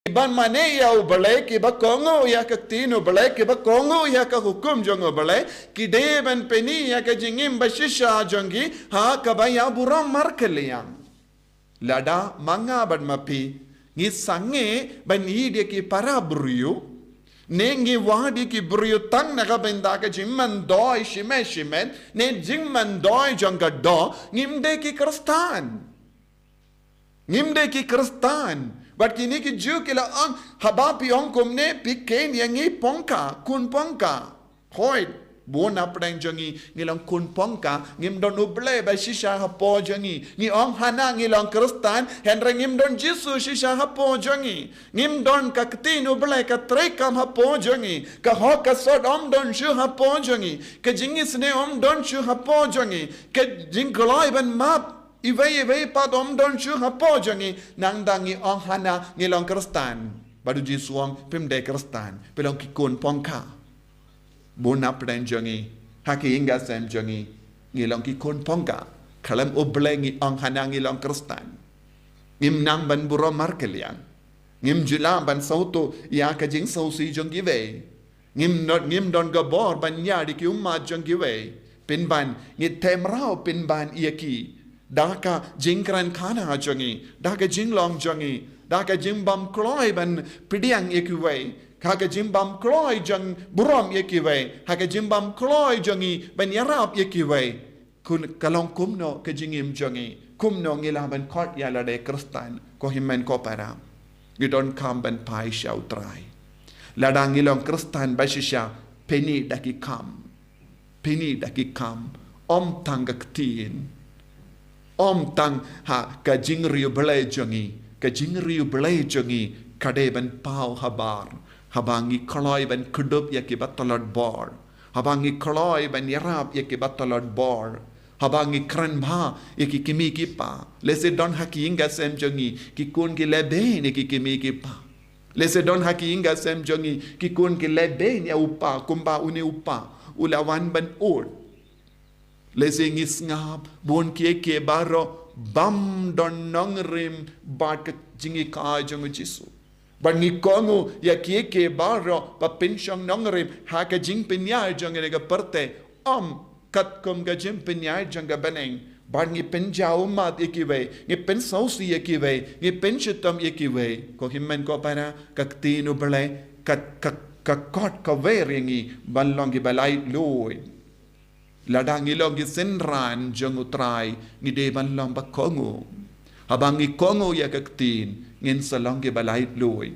ban mane ya ubale ki ba kongo ya ka tin ubale ki ba kongo ya ka hukum jong ubale ki de ban peni ya ka jingim bashisha jongi ha ka ba ya buram markeliang lada manga ban mapi ngi sange ban hide ki para buriu nengi wadi ki buriu tang na ka benda ka jimman doi shimen ne jimman doi jong ka do ngimde ki kristan But kini ki ju kila ang haba piong kumne piken yangi pongkha kun pongkha hoi bon apdang jangi ngilang kun pongkha ngim don uble ba shisha hapo jangi ngi ong hana ngilang kristan henre ngim don jisu shisha hapo jangi ngim don ka ktin uble ka trekam hapo jangi ka ho ka sod om don shu hapo jangi ka jingis ne om don shu hapo jangi ka jingloi ban map Iway pa dom don shu hapo jangi nang dangi ong hana ngilong kristan badu ji suang pimde kristan pelong kikun pongkha bonap dan jangi haki inga sem jangi ngilong kikun pongkha kalam oble ngi ong hana ngilong kristan ngim nang ban buro markelian ngim jula ban sauto ya ka jing sausi jangi we ngim don gabor ban nya di ki umma jangi we pinban ngi temrao pinban iaki Daka jingkran khana jangi, daka jinglong jangi, daka jimbam kloi ban pidiang ekiway, haka jimbam kloi jang buram ekiway, haka jimbam kloi jangi ban yarap ekiway. Kun kalong kumno ke jingim jangi, kumno ngila ban kot yala de kristan, ko himmen ko para. Gidon kam ban pai shau trai. Ladang ngilong kristan bashisha peni daki kam, om tangaktin. Om tang ha ka jingriu belai jangi kade ban pau habangi kloi ban kudup yaki batalot bor habangi kloi ban yarap yaki batalot bor habangi kran bha yaki kimi ki pa lese don haki inga sem jangi ki kun ki lebe ni ki kimi ki pa lese don haki inga sem jangi ki kun ki lebe ni upa kumba uni upa ulawan ban ur Lese ngis ngap bon ke baro bam don nong rim bat ka jingi ka jong jisu ban ngi kongo ya ke baro pa penshong nong rim ha ka jing pinya jong ga perte kat kom ga jing pinya jong ga baneng ban ngi penjau mat ekiwe ngi pen sausi ekiwe ngi penshitam ekiwe ko himmen ko para kaktinu bale kat kot ka veringi ban longi balai loy Ladang ilong gi senran jeng utrai ngi deban lom ba kongo habang ngi kongo ya kaktin ngin salong gi balait loy